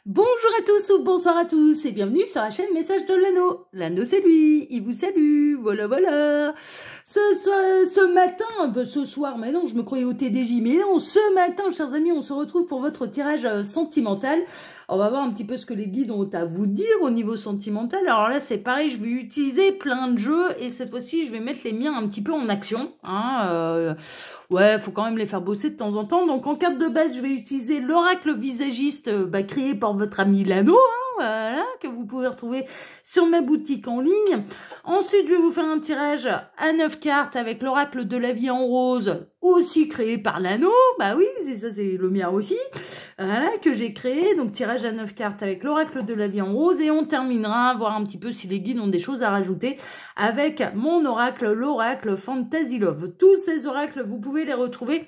Bonjour à tous ou bonsoir à tous et bienvenue sur la chaîne Message de l'Anneau. L'Anneau c'est lui, il vous salue, voilà. Ce matin, ce soir, mais non, je me croyais au TDJ, mais non, ce matin, chers amis, on se retrouve pour votre tirage sentimental. On va voir un petit peu ce que les guides ont à vous dire au niveau sentimental. Alors là, c'est pareil, je vais utiliser plein de jeux et cette fois-ci, je vais mettre les miens un petit peu en action. Ouais, faut quand même les faire bosser de temps en temps. Donc en carte de base, je vais utiliser l'oracle visagiste créé par votre ami Lano, voilà, que vous pouvez retrouver sur ma boutique en ligne. Ensuite, je vais vous faire un tirage à 9 cartes avec l'oracle de la vie en rose, aussi créé par Lano. Bah oui, ça c'est le mien aussi. Voilà, que j'ai créé. Donc tirage à 9 cartes avec l'oracle de la vie en rose. Et on terminera, voir un petit peu si les guides ont des choses à rajouter avec mon oracle, l'oracle Fantasy Love. Tous ces oracles, vous pouvez les retrouver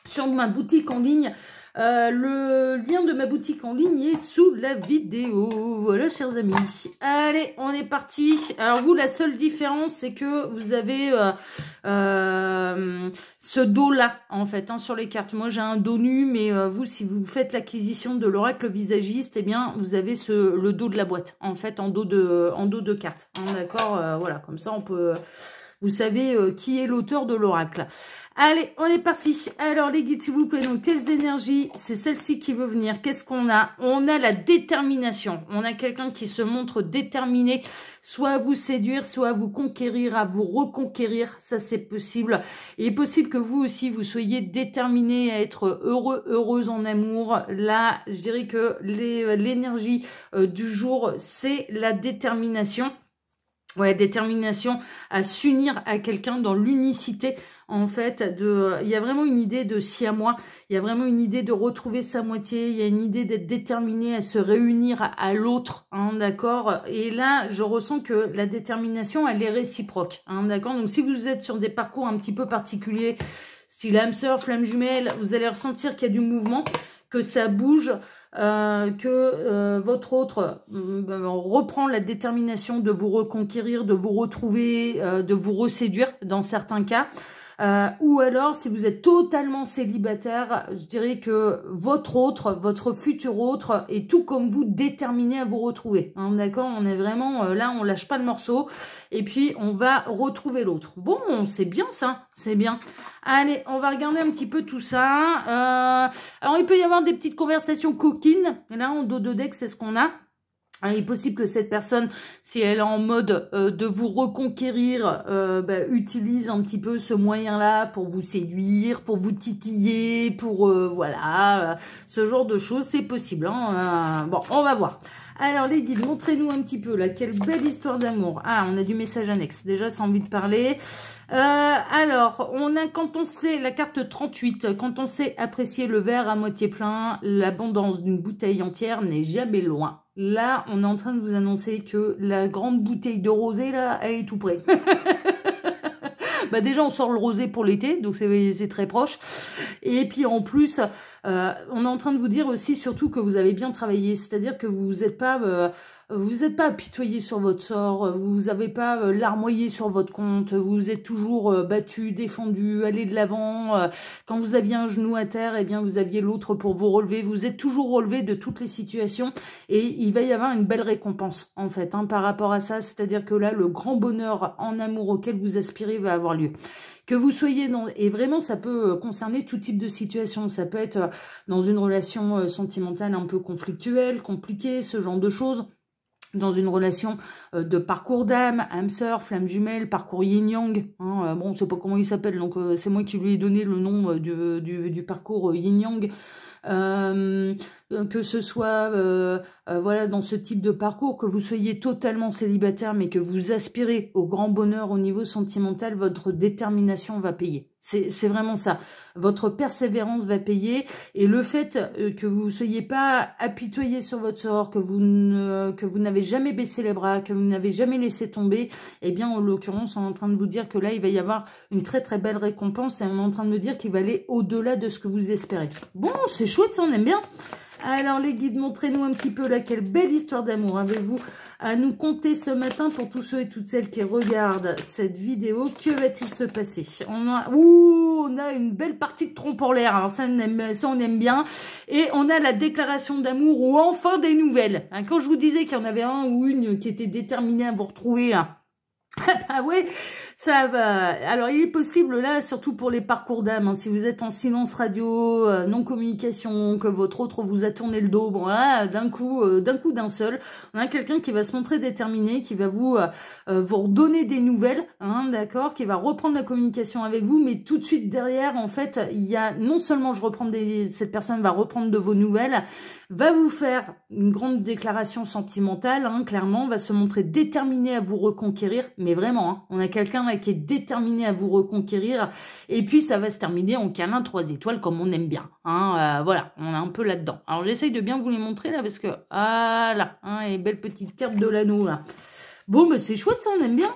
sur ma boutique en ligne. Le lien de ma boutique en ligne est sous la vidéo. Voilà, chers amis. Allez, on est parti. Alors vous, la seule différence, c'est que vous avez ce dos-là, en fait, sur les cartes. Moi, j'ai un dos nu, mais vous, si vous faites l'acquisition de l'oracle visagiste, eh bien, vous avez le dos de la boîte, en fait, en dos de carte. D'accord, voilà, comme ça, on peut... Vous savez qui est l'auteur de l'oracle. Allez, on est parti. Alors, les guides, s'il vous plaît, donc, quelles énergies? C'est celle-ci qui veut venir. Qu'est-ce qu'on a? On a la détermination. On a quelqu'un qui se montre déterminé, soit à vous séduire, soit à vous conquérir, à vous reconquérir. Ça, c'est possible. Il est possible que vous aussi, vous soyez déterminé à être heureux, heureuse en amour. Là, je dirais que l'énergie du jour, c'est la détermination. Ouais, détermination à s'unir à quelqu'un dans l'unicité, en fait, il y a vraiment une idée de siamois, il y a vraiment une idée de retrouver sa moitié, il y a une idée d'être déterminé à se réunir à l'autre, d'accord. Et là, je ressens que la détermination, elle est réciproque, d'accord. Donc, si vous êtes sur des parcours un petit peu particuliers, style âme sœur, flamme jumelle, vous allez ressentir qu'il y a du mouvement, que ça bouge, votre autre reprend la détermination de vous reconquérir, de vous retrouver, de vous reséduire dans certains cas. Ou alors, si vous êtes totalement célibataire, je dirais que votre futur autre est tout comme vous déterminé à vous retrouver. D'accord, on est vraiment là, on lâche pas le morceau. Et puis, on va retrouver l'autre. Bon, c'est bien ça, c'est bien. Allez, on va regarder un petit peu tout ça. Alors, il peut y avoir des petites conversations coquines. Et là, en dos de deck, c'est ce qu'on a. Il est possible que cette personne, si elle est en mode de vous reconquérir, utilise un petit peu ce moyen-là pour vous séduire, pour vous titiller, pour voilà, ce genre de choses, c'est possible. Bon, on va voir. Alors les guides, montrez-nous un petit peu là, quelle belle histoire d'amour. Ah, on a du message annexe, déjà sans envie de parler. Alors, on a, quand on sait, la carte 38, quand on sait apprécier le verre à moitié plein, l'abondance d'une bouteille entière n'est jamais loin. Là, on est en train de vous annoncer que la grande bouteille de rosé, là, elle est tout près. Déjà, on sort le rosé pour l'été, donc c'est très proche. Et puis, en plus, on est en train de vous dire aussi, surtout, que vous avez bien travaillé. C'est-à-dire que vous n'êtes pas apitoyé sur votre sort, vous n'avez pas larmoyé sur votre compte, vous êtes toujours battu, défendu, allé de l'avant. Quand vous aviez un genou à terre, eh bien, vous aviez l'autre pour vous relever. Vous êtes toujours relevé de toutes les situations et il va y avoir une belle récompense, en fait, par rapport à ça. C'est-à-dire que là, le grand bonheur en amour auquel vous aspirez va avoir lieu. Que vous soyez dans... Et vraiment, ça peut concerner tout type de situation. Ça peut être dans une relation sentimentale un peu conflictuelle, compliquée, ce genre de choses. Dans une relation de parcours d'âme, âme sœur, flamme jumelle, parcours yin-yang. Bon, on ne sait pas comment il s'appelle, donc c'est moi qui lui ai donné le nom du parcours yin-yang. Que ce soit voilà, dans ce type de parcours, que vous soyez totalement célibataire mais que vous aspirez au grand bonheur au niveau sentimental, votre détermination va payer. C'est vraiment ça. Votre persévérance va payer et le fait que vous ne soyez pas apitoyé sur votre sort, que vous n'avez jamais baissé les bras, que vous n'avez jamais laissé tomber, eh bien en l'occurrence on est en train de vous dire que là il va y avoir une très très belle récompense et on est en train de me dire qu'il va aller au-delà de ce que vous espérez. Bon, c'est chouette, ça, on aime bien. Alors les guides, montrez-nous un petit peu là, quelle belle histoire d'amour avez-vous à nous conter ce matin pour tous ceux et toutes celles qui regardent cette vidéo. Que va-t-il se passer? On a une belle partie de trompe en l'air, alors ça on aime bien. Et on a la déclaration d'amour ou enfin des nouvelles. Hein, quand je vous disais qu'il y en avait un ou une qui était déterminé à vous retrouver là, ah ouais, ça va. Alors, il est possible, là, surtout pour les parcours d'âme, hein, si vous êtes en silence radio, non-communication, que votre autre vous a tourné le dos, bon, là, d'un coup, d'un seul, on a quelqu'un qui va se montrer déterminé, qui va vous redonner des nouvelles, hein, d'accord, qui va reprendre la communication avec vous, mais tout de suite derrière, en fait, il y a, non seulement cette personne va reprendre de vos nouvelles, va vous faire une grande déclaration sentimentale, hein, clairement, va se montrer déterminé à vous reconquérir, mais vraiment, hein, on a quelqu'un là qui est déterminé à vous reconquérir, et puis ça va se terminer en câlin 3 étoiles comme on aime bien, hein, voilà, on est un peu là-dedans. Alors j'essaye de bien vous les montrer là, parce que, voilà, hein, les belles petites cartes de l'anneau là. Bon, bah c'est chouette ça, on aime bien.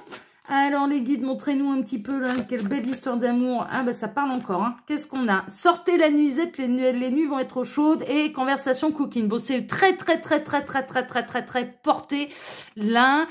Alors les guides, montrez-nous un petit peu là, quelle belle histoire d'amour. Ah bah ça parle encore, hein. Qu'est-ce qu'on a? Sortez la nuisette, les nuits vont être chaudes et conversation cooking. Bon, c'est très porté là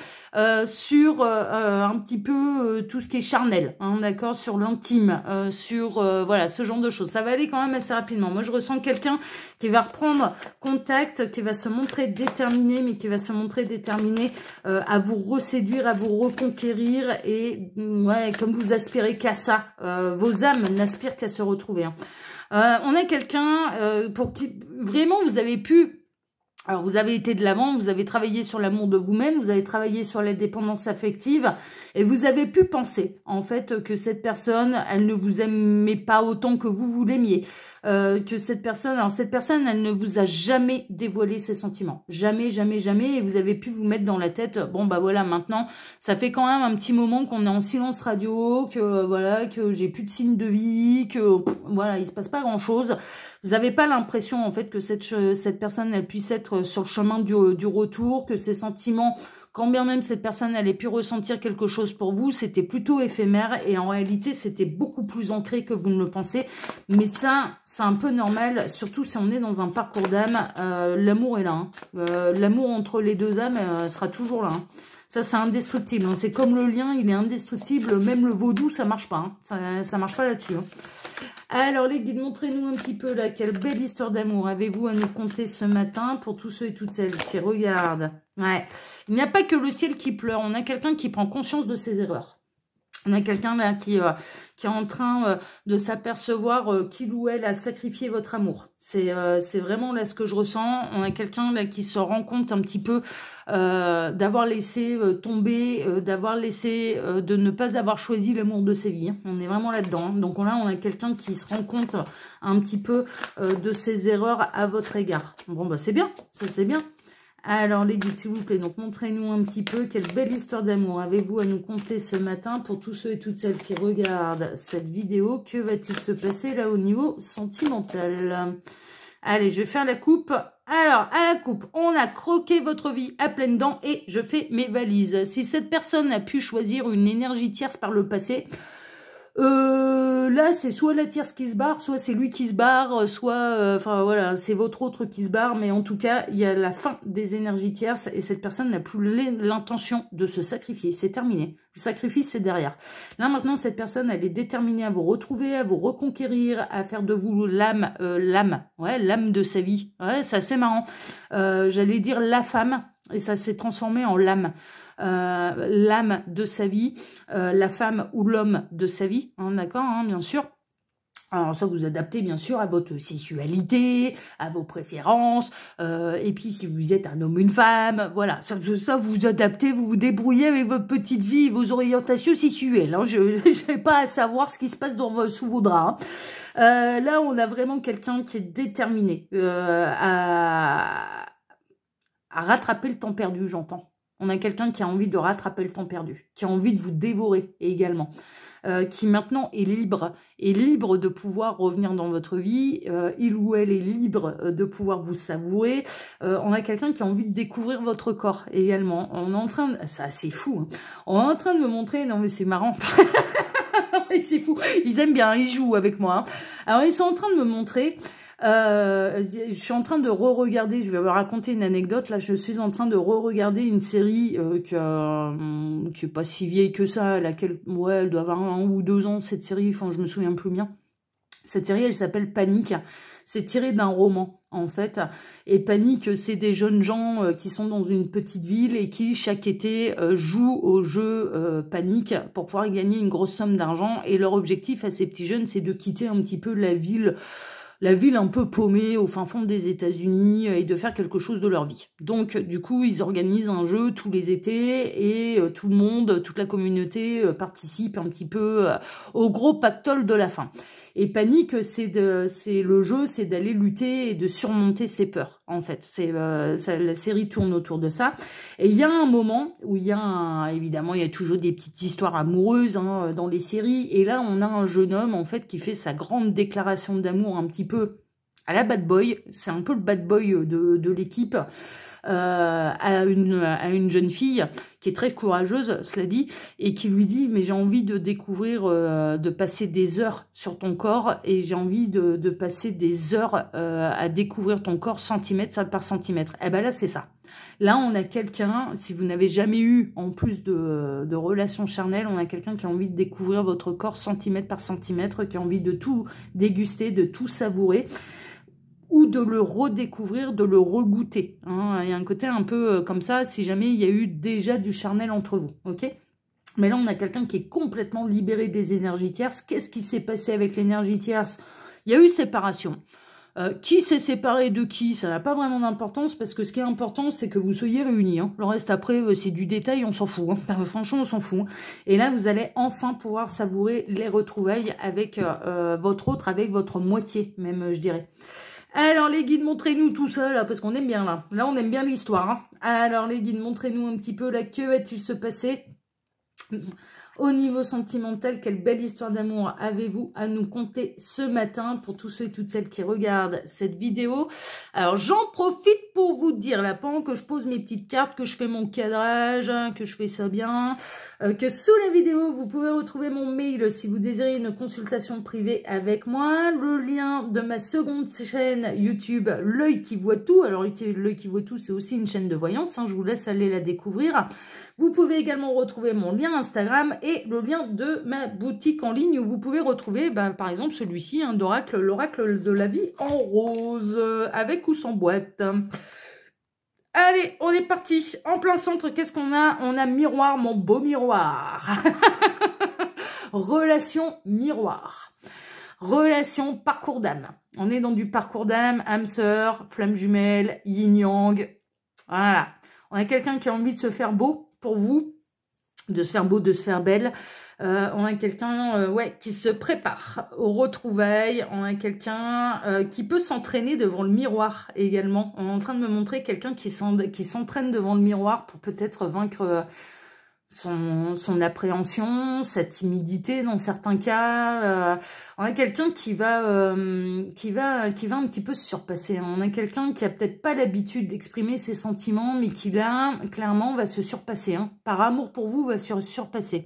sur un petit peu tout ce qui est charnel, hein, d'accord, sur l'intime, sur voilà, ce genre de choses. Ça va aller quand même assez rapidement. Moi je ressens quelqu'un qui va reprendre contact, qui va se montrer déterminé, mais qui va se montrer déterminé à vous reséduire, à vous reconquérir. Et ouais, comme vous aspirez qu'à ça, vos âmes n'aspirent qu'à se retrouver. Hein. On a quelqu'un pour qui vraiment vous avez pu... Alors, vous avez été de l'avant, vous avez travaillé sur l'amour de vous-même, vous avez travaillé sur la dépendance affective et vous avez pu penser, en fait, que cette personne, elle ne vous aimait pas autant que vous l'aimiez. Que cette personne, elle ne vous a jamais dévoilé ses sentiments. Jamais, jamais, jamais. Et vous avez pu vous mettre dans la tête, bon, bah voilà, maintenant, ça fait quand même un petit moment qu'on est en silence radio, que voilà, que j'ai plus de signes de vie, que voilà, il se passe pas grand-chose. Vous n'avez pas l'impression, en fait, que cette personne, elle puisse être sur le chemin du retour, que ses sentiments, quand bien même cette personne allait pu ressentir quelque chose pour vous, c'était plutôt éphémère et en réalité, c'était beaucoup plus ancré que vous ne le pensez. Mais ça, c'est un peu normal, surtout si on est dans un parcours d'âme. L'amour est là. Hein. L'amour entre les deux âmes sera toujours là. Hein. Ça, c'est indestructible. Hein. C'est comme le lien, il est indestructible. Même le vaudou, ça marche pas. Hein. Ça marche pas là-dessus. Hein. Alors les guides, montrez-nous un petit peu là, quelle belle histoire d'amour avez-vous à nous conter ce matin pour tous ceux et toutes celles qui regardent. Ouais. Il n'y a pas que le ciel qui pleure, on a quelqu'un qui prend conscience de ses erreurs. On a quelqu'un là qui est en train de s'apercevoir qu'il ou elle a sacrifié votre amour. C'est vraiment là ce que je ressens. On a quelqu'un là qui se rend compte un petit peu d'avoir laissé tomber, d'avoir laissé, de ne pas avoir choisi l'amour de sa vie. Hein. On est vraiment là-dedans. Hein. Donc là, on a quelqu'un qui se rend compte un petit peu de ses erreurs à votre égard. Bon, bah c'est bien, ça c'est bien. Alors les guides, s'il vous plaît, donc montrez-nous un petit peu quelle belle histoire d'amour avez-vous à nous conter ce matin pour tous ceux et toutes celles qui regardent cette vidéo. Que va-t-il se passer là au niveau sentimental? Allez, je vais faire la coupe. Alors, à la coupe, on a croqué votre vie à pleines dents et je fais mes valises. Si cette personne a pu choisir une énergie tierce par le passé... là, c'est soit la tierce qui se barre, soit c'est lui qui se barre, soit, enfin voilà, c'est votre autre qui se barre, mais en tout cas, il y a la fin des énergies tierces et cette personne n'a plus l'intention de se sacrifier, c'est terminé. Le sacrifice, c'est derrière. Là, maintenant, cette personne, elle est déterminée à vous retrouver, à vous reconquérir, à faire de vous l'âme, l'âme de sa vie. Ouais, c'est assez marrant. J'allais dire la femme, et ça s'est transformé en l'âme. L'âme de sa vie, la femme ou l'homme de sa vie, hein, d'accord, hein, bien sûr. Alors ça, vous adaptez bien sûr à votre sexualité, à vos préférences, et puis si vous êtes un homme ou une femme, voilà, ça vous adaptez, vous vous débrouillez avec votre petite vie, vos orientations sexuelles. Hein. Je n'ai pas à savoir ce qui se passe sous vos draps. Hein. Là, on a vraiment quelqu'un qui est déterminé à rattraper le temps perdu, j'entends. On a quelqu'un qui a envie de rattraper le temps perdu, qui a envie de vous dévorer également, qui maintenant est libre de pouvoir revenir dans votre vie, il ou elle est libre de pouvoir vous savourer. On a quelqu'un qui a envie de découvrir votre corps également. On est en train de... C'est assez fou. Hein. On est en train de me montrer... Non mais c'est marrant. C'est fou. Ils aiment bien, ils jouent avec moi. Hein. Alors ils sont en train de me montrer... Je suis en train de re-regarder, je vais vous raconter une anecdote, là je suis en train de re-regarder une série qui est pas si vieille que ça, laquelle, ouais, elle doit avoir 1 ou 2 ans cette série, enfin je me souviens plus bien. Cette série, elle s'appelle Panique. C'est tiré d'un roman, en fait. Et Panique, c'est des jeunes gens qui sont dans une petite ville et qui, chaque été, jouent au jeu Panique pour pouvoir gagner une grosse somme d'argent. Et leur objectif à ces petits jeunes, c'est de quitter un petit peu la ville un peu paumée au fin fond des États-Unis et de faire quelque chose de leur vie. Donc, du coup, ils organisent un jeu tous les étés et tout le monde, toute la communauté participe un petit peu au gros pactole de la fin. Et Panique, c'est le jeu, c'est d'aller lutter et de surmonter ses peurs, en fait. La série tourne autour de ça. Et il y a un moment où il y a, évidemment, il y a toujours des petites histoires amoureuses hein, dans les séries. Et là, on a un jeune homme, en fait, qui fait sa grande déclaration d'amour un petit peu à la bad boy. C'est un peu le bad boy de l'équipe. À une jeune fille qui est très courageuse, cela dit, et qui lui dit « mais j'ai envie de découvrir, de passer des heures sur ton corps et j'ai envie de passer des heures à découvrir ton corps centimètre par centimètre ». Et ben là, c'est ça. Là, on a quelqu'un, si vous n'avez jamais eu, en plus de relations charnelles, on a quelqu'un qui a envie de découvrir votre corps centimètre par centimètre, qui a envie de tout déguster, de tout savourer, ou de le redécouvrir, de le regoûter. Hein. Il y a un côté un peu comme ça, si jamais il y a eu déjà du charnel entre vous, ok ? Mais là, on a quelqu'un qui est complètement libéré des énergies tierces. Qu'est-ce qui s'est passé avec l'énergie tierce? Il y a eu séparation. Qui s'est séparé de qui? Ça n'a pas vraiment d'importance, parce que ce qui est important, c'est que vous soyez réunis. Hein. Le reste, après, c'est du détail, on s'en fout. Hein. Franchement, on s'en fout. Hein. Et là, vous allez enfin pouvoir savourer les retrouvailles avec votre autre, avec votre moitié, même, je dirais. Alors les guides, montrez-nous tout ça là, parce qu'on aime bien là. Là on aime bien l'histoire. Hein. Alors les guides, montrez-nous un petit peu là, que va-t-il se passer au niveau sentimental? Quelle belle histoire d'amour avez-vous à nous conter ce matin pour tous ceux et toutes celles qui regardent cette vidéo? Alors j'en profite pour vous dire là, pendant que je pose mes petites cartes, que je fais mon cadrage, que je fais ça bien, que sous la vidéo vous pouvez retrouver mon mail si vous désirez une consultation privée avec moi, le lien de ma seconde chaîne YouTube, l'œil qui voit tout. Alors l'œil qui voit tout, c'est aussi une chaîne de voyance, hein, je vous laisse aller la découvrir. Vous pouvez également retrouver mon lien Instagram et le lien de ma boutique en ligne où vous pouvez retrouver, par exemple, celui-ci, hein, d'Oracle, l'oracle de la vie en rose, avec ou sans boîte. Allez, on est parti. En plein centre, qu'est-ce qu'on a? On a miroir, mon beau miroir. Relation miroir. Relation parcours d'âme. On est dans du parcours d'âme, âme sœur, flamme jumelle, yin-yang. Voilà. On a quelqu'un qui a envie de se faire beau pour vous, de se faire beau, de se faire belle. On a quelqu'un ouais, qui se prépare aux retrouvailles. On a quelqu'un qui peut s'entraîner devant le miroir également. On est en train de me montrer quelqu'un qui s'entraîne devant le miroir pour peut-être vaincre son appréhension, sa timidité dans certains cas. On a quelqu'un qui va un petit peu se surpasser. On a quelqu'un qui a peut-être pas l'habitude d'exprimer ses sentiments, mais qui là, clairement, va se surpasser. Hein. Par amour pour vous, va se surpasser.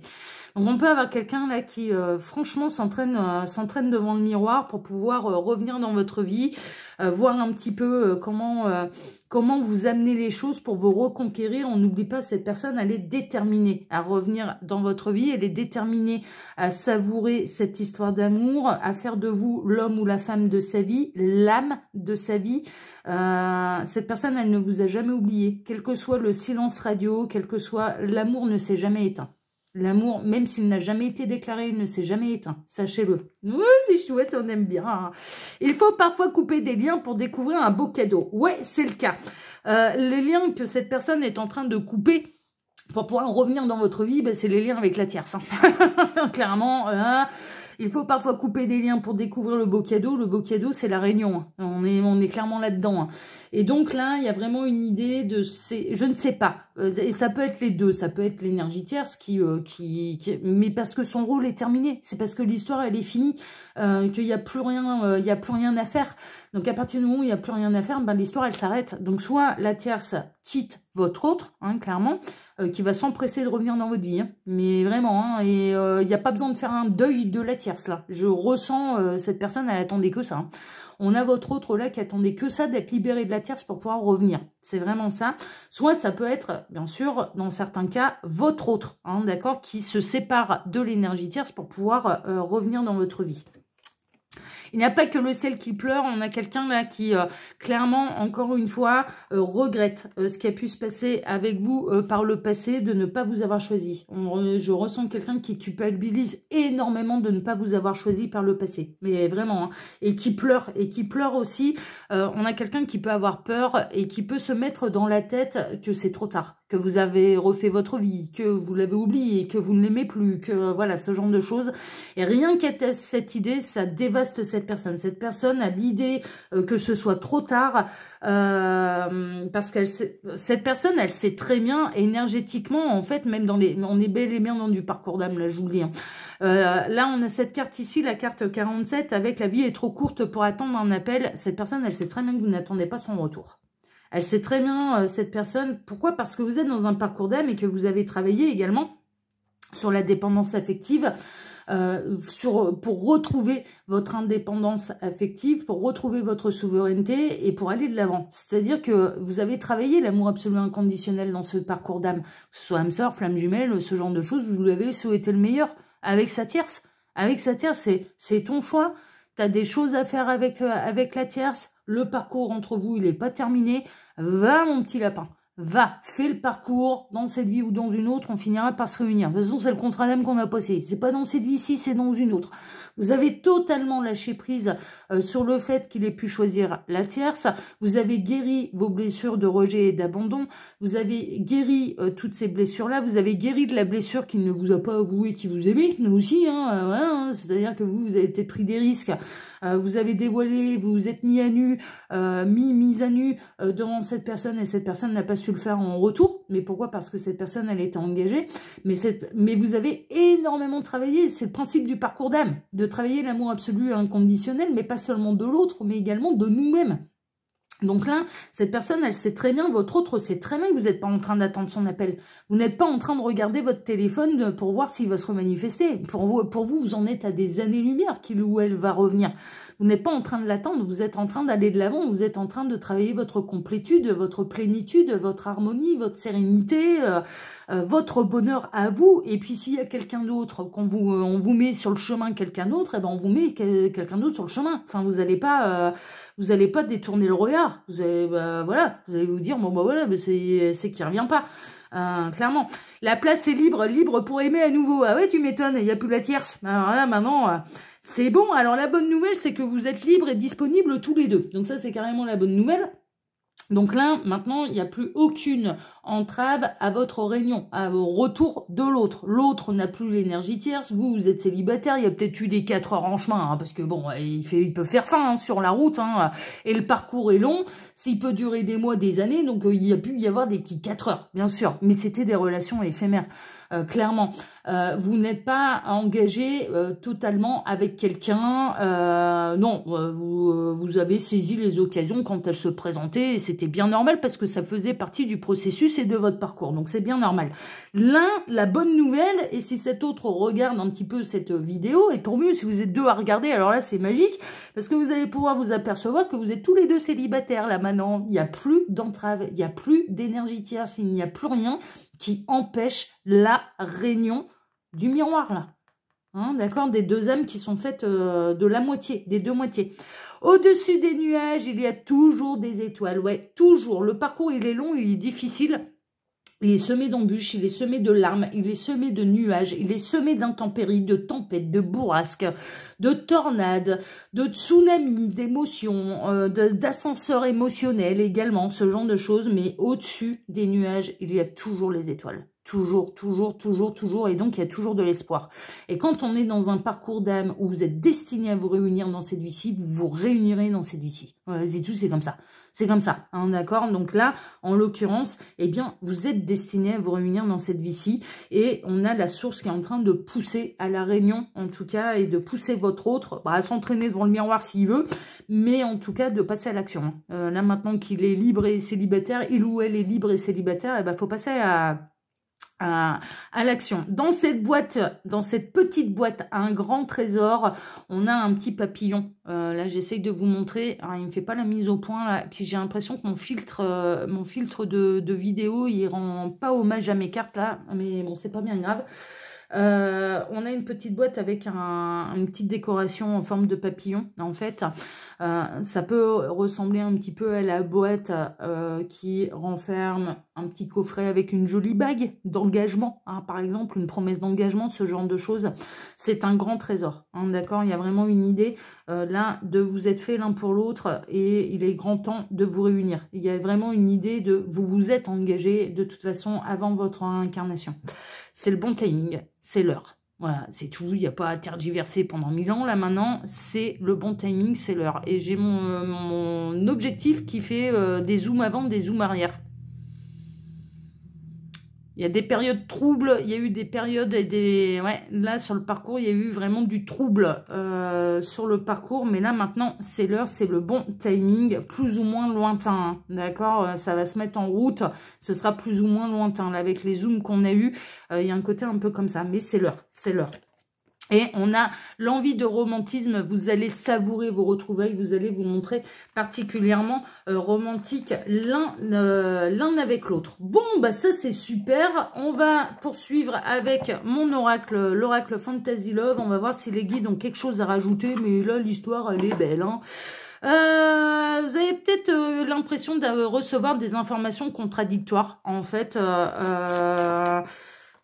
Donc on peut avoir quelqu'un là qui franchement s'entraîne devant le miroir pour pouvoir revenir dans votre vie, voir un petit peu comment vous amenez les choses pour vous reconquérir. On n'oublie pas, cette personne, elle est déterminée à revenir dans votre vie, elle est déterminée à savourer cette histoire d'amour, à faire de vous l'homme ou la femme de sa vie, l'âme de sa vie. Cette personne, elle ne vous a jamais oublié, quel que soit le silence radio, quel que soit, l'amour ne s'est jamais éteint. L'amour, même s'il n'a jamais été déclaré, il ne s'est jamais éteint. Sachez-le. Oui, c'est chouette, on aime bien. Hein. Il faut parfois couper des liens pour découvrir un beau cadeau. Ouais, c'est le cas. Les liens que cette personne est en train de couper pour pouvoir revenir dans votre vie, c'est les liens avec la tierce. Hein. Clairement, il faut parfois couper des liens pour découvrir le beau cadeau. Le beau cadeau, c'est la réunion. Hein. On est clairement là-dedans. Hein. Et donc là, il y a vraiment une idée de... Je ne sais pas. Et ça peut être les deux. Ça peut être l'énergie tierce mais parce que son rôle est terminé. C'est parce que l'histoire, elle est finie. Qu'il n'y a plus rien à faire. Donc à partir du moment où il n'y a plus rien à faire, ben, l'histoire elle s'arrête. Donc soit la tierce quitte votre autre, hein, clairement, qui va s'empresser de revenir dans votre vie. Hein. Mais vraiment, hein, et il n'y a pas besoin de faire un deuil de la tierce là. Je ressens, cette personne elle attendait que ça. Hein. On a votre autre là qui attendait que ça, d'être libéré de la tierce pour pouvoir revenir. C'est vraiment ça. Soit ça peut être, bien sûr, dans certains cas, votre autre, hein, d'accord, qui se sépare de l'énergie tierce pour pouvoir revenir dans votre vie. Il n'y a pas que le ciel qui pleure, on a quelqu'un là qui, clairement, encore une fois, regrette ce qui a pu se passer avec vous par le passé, de ne pas vous avoir choisi. Je ressens quelqu'un qui culpabilise énormément de ne pas vous avoir choisi par le passé, mais vraiment, hein, et qui pleure aussi. On a quelqu'un qui peut avoir peur et qui peut se mettre dans la tête que c'est trop tard, que vous avez refait votre vie, que vous l'avez oublié, que vous ne l'aimez plus, que voilà, ce genre de choses. Et rien qu'à cette idée, ça dévaste cette personne. Cette personne a l'idée que ce soit trop tard, parce que cette personne, elle sait très bien, énergétiquement, en fait, même dans les... On est bel et bien dans du parcours d'âme, là, je vous le dis. Hein. Là, on a cette carte ici, la carte 47, avec la vie est trop courte pour attendre un appel. Cette personne, elle sait très bien que vous n'attendez pas son retour. Elle sait très bien, cette personne, pourquoi? Parce que vous êtes dans un parcours d'âme et que vous avez travaillé également sur la dépendance affective, pour retrouver votre indépendance affective, pour retrouver votre souveraineté et pour aller de l'avant. C'est-à-dire que vous avez travaillé l'amour absolu inconditionnel dans ce parcours d'âme, que ce soit âme sœur, flamme jumelle, ce genre de choses, vous lui avez souhaité le meilleur avec sa tierce. Avec sa tierce, c'est ton choix. Tu as des choses à faire avec la tierce. Le parcours entre vous, il n'est pas terminé. Va, mon petit lapin. Va, fais le parcours dans cette vie ou dans une autre, on finira par se réunir. De toute façon, c'est le contrat d'âme qu'on a passé. C'est pas dans cette vie-ci, c'est dans une autre. Vous avez totalement lâché prise sur le fait qu'il ait pu choisir la tierce. Vous avez guéri vos blessures de rejet et d'abandon. Vous avez guéri toutes ces blessures-là. Vous avez guéri de la blessure qu'il ne vous a pas avoué qu'il vous aimait. Nous aussi, hein, voilà, hein, c'est-à-dire que vous avez peut-être pris des risques. Vous avez dévoilé, vous vous êtes mis à nu, mis à nu devant cette personne et cette personne n'a pas su le faire en retour. Mais pourquoi? Parce que cette personne, elle était engagée. Mais vous avez énormément travaillé. C'est le principe du parcours d'âme, de travailler l'amour absolu inconditionnel, mais pas seulement de l'autre, mais également de nous-mêmes. Donc là, cette personne, elle sait très bien, votre autre sait très bien que vous n'êtes pas en train d'attendre son appel. Vous n'êtes pas en train de regarder votre téléphone pour voir s'il va se remanifester. Pour vous, vous en êtes à des années-lumière qu'il ou elle va revenir. Vous n'êtes pas en train de l'attendre, vous êtes en train d'aller de l'avant, vous êtes en train de travailler votre complétude, votre plénitude, votre harmonie, votre sérénité, votre bonheur à vous. Et puis s'il y a quelqu'un d'autre, on vous met sur le chemin quelqu'un d'autre, eh ben on vous met quelqu'un d'autre sur le chemin. Enfin, vous n'allez pas détourner le regard. Vous allez, voilà, vous allez vous dire, bon bah voilà, c'est qu'il revient pas. Clairement, la place est libre pour aimer à nouveau. Ah ouais, tu m'étonnes, il n'y a plus la tierce. Alors là, maintenant, c'est bon. Alors la bonne nouvelle, c'est que vous êtes libres et disponibles tous les deux. Donc ça, c'est carrément la bonne nouvelle. Donc là, maintenant, il n'y a plus aucune entrave à votre réunion, au retour de l'autre. L'autre n'a plus l'énergie tierce, vous êtes célibataire, il y a peut-être eu des 4 heures en chemin, hein, parce que bon, il peut faire faim hein, sur la route, hein, et le parcours est long, s'il peut durer des mois, des années, donc il y a pu y avoir des petits 4 heures, bien sûr, mais c'était des relations éphémères. Clairement, vous n'êtes pas engagé totalement avec quelqu'un, non, vous avez saisi les occasions quand elles se présentaient, et c'était bien normal parce que ça faisait partie du processus et de votre parcours, donc c'est bien normal. La bonne nouvelle, et si cet autre regarde un petit peu cette vidéo, et pour mieux si vous êtes deux à regarder, alors là c'est magique, parce que vous allez pouvoir vous apercevoir que vous êtes tous les deux célibataires là maintenant, il n'y a plus d'entrave, il n'y a plus d'énergie tierce, il n'y a plus rien qui empêche la réunion du miroir, là. Hein, d'accord, des deux âmes qui sont faites de la moitié, des deux moitiés. Au-dessus des nuages, il y a toujours des étoiles. Ouais, toujours. Le parcours, il est long, il est difficile. Il est semé d'embûches, il est semé de larmes, il est semé de nuages, il est semé d'intempéries, de tempêtes, de bourrasques, de tornades, de tsunamis, d'émotions, d'ascenseurs émotionnels également, ce genre de choses. Mais au-dessus des nuages, il y a toujours les étoiles. Toujours, toujours, toujours, toujours. Et donc, il y a toujours de l'espoir. Et quand on est dans un parcours d'âme où vous êtes destiné à vous réunir dans cette vie-ci, vous vous réunirez dans cette vie-ci. Voilà, c'est tout, c'est comme ça. C'est comme ça, hein, d'accord? Donc là, en l'occurrence, eh bien, vous êtes destiné à vous réunir dans cette vie-ci. Et on a la source qui est en train de pousser à la réunion, en tout cas, et de pousser votre autre à s'entraîner devant le miroir s'il veut, mais en tout cas, de passer à l'action. Là, maintenant qu'il est libre et célibataire, il ou elle est libre et célibataire, eh ben, faut passer à l'action. Dans cette boîte, dans cette petite boîte, un grand trésor, on a un petit papillon. Là, j'essaye de vous montrer. Alors, il me fait pas la mise au point là. Puis j'ai l'impression que mon filtre de vidéo, il rend pas hommage à mes cartes là. Mais bon, c'est pas bien grave. On a une petite boîte avec une petite décoration en forme de papillon. En fait, ça peut ressembler un petit peu à la boîte qui renferme un petit coffret avec une jolie bague d'engagement, hein, par exemple, une promesse d'engagement, ce genre de choses. C'est un grand trésor, hein, d'accord? Il y a vraiment une idée là de vous être fait l'un pour l'autre et il est grand temps de vous réunir. Il y a vraiment une idée de vous vous êtes engagé de toute façon avant votre incarnation. C'est le bon timing, c'est l'heure. Voilà, c'est tout, il n'y a pas à tergiverser pendant 1000 ans. Là, maintenant, c'est le bon timing, c'est l'heure. Et j'ai mon objectif qui fait des zooms avant, des zooms arrière. Il y a des périodes troubles, il y a eu des périodes et des... Ouais, là, sur le parcours, il y a eu vraiment du trouble sur le parcours. Mais là, maintenant, c'est l'heure, c'est le bon timing, plus ou moins lointain. Hein, d'accord? Ça va se mettre en route, ce sera plus ou moins lointain. Là, avec les zooms qu'on a eu, il y a un côté un peu comme ça. Mais c'est l'heure, c'est l'heure. Et on a l'envie de romantisme, vous allez savourer vos retrouvailles, vous allez vous montrer particulièrement romantique l'un avec l'autre. Bon, bah ça c'est super, on va poursuivre avec mon oracle, l'oracle Fantasy Love, on va voir si les guides ont quelque chose à rajouter, mais là l'histoire elle est belle, hein. Vous avez peut-être l'impression de recevoir des informations contradictoires, en fait,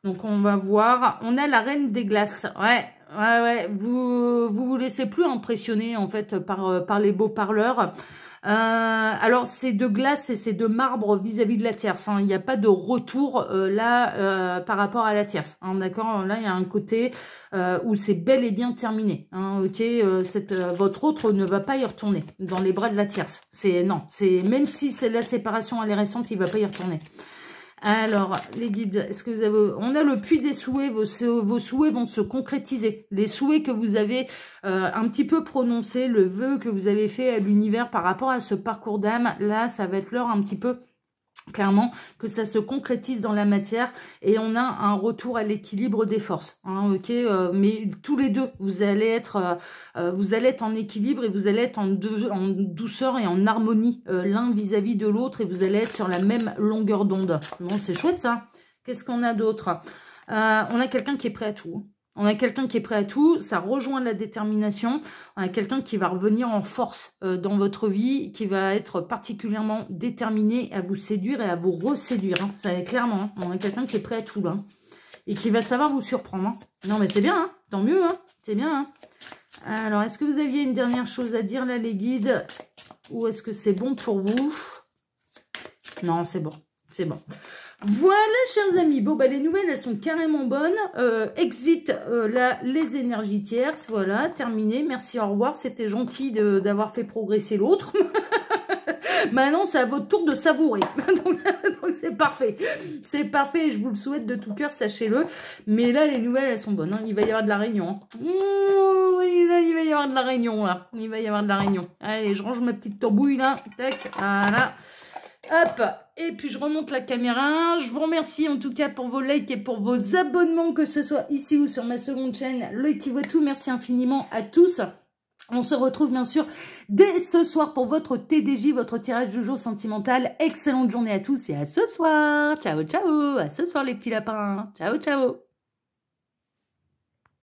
donc, on va voir. On a la reine des glaces. Ouais. Vous laissez plus impressionner, en fait, par les beaux parleurs. Alors, c'est de glace et c'est de marbre vis-à-vis de la tierce. Hein. Il n'y a pas de retour, là, par rapport à la tierce. Hein, d'accord? Là, il y a un côté où c'est bel et bien terminé. Hein, ok? Votre autre ne va pas y retourner dans les bras de la tierce. Non. Même si c'est la séparation, elle est récente, il ne va pas y retourner. Alors, les guides, est-ce que vous avez... On a le puits des souhaits, vos souhaits vont se concrétiser. Les souhaits que vous avez un petit peu prononcés, le vœu que vous avez fait à l'univers par rapport à ce parcours d'âme, là, ça va être l'heure un petit peu... Clairement, que ça se concrétise dans la matière et on a un retour à l'équilibre des forces. Hein, ok, mais tous les deux, vous allez être en équilibre et vous allez être en douceur et en harmonie l'un vis-à-vis de l'autre et vous allez être sur la même longueur d'onde. Bon, c'est chouette ça. Qu'est-ce qu'on a d'autre? On a quelqu'un qui est prêt à tout. On a quelqu'un qui est prêt à tout, ça rejoint la détermination. On a quelqu'un qui va revenir en force dans votre vie, qui va être particulièrement déterminé à vous séduire et à vous reséduire. Hein. Ça va clairement, hein. On a quelqu'un qui est prêt à tout là. Et qui va savoir vous surprendre. Hein. Non mais c'est bien, hein. Tant mieux, hein. C'est bien. Hein. Alors, est-ce que vous aviez une dernière chose à dire là les guides? Ou est-ce que c'est bon pour vous? Non, c'est bon, c'est bon. Voilà, chers amis. Bon, bah, les nouvelles, elles sont carrément bonnes. Exit là, les énergies tierces. Voilà, terminé. Merci, au revoir. C'était gentil d'avoir fait progresser l'autre. Maintenant, c'est à votre tour de savourer. donc c'est parfait. C'est parfait. Je vous le souhaite de tout cœur, sachez-le. Mais là, les nouvelles, elles sont bonnes. Hein. Il va y avoir de la réunion. Hein. Oui, là, il va y avoir de la réunion, là. Il va y avoir de la réunion. Allez, je range ma petite tourbouille, là. Tac, voilà. Hop, et puis je remonte la caméra. Je vous remercie en tout cas pour vos likes et pour vos abonnements, que ce soit ici ou sur ma seconde chaîne, L'Œil qui voit tout. Merci infiniment à tous. On se retrouve bien sûr dès ce soir pour votre TDJ, votre tirage du jour sentimental. Excellente journée à tous et à ce soir. Ciao, ciao. À ce soir les petits lapins. Ciao, ciao.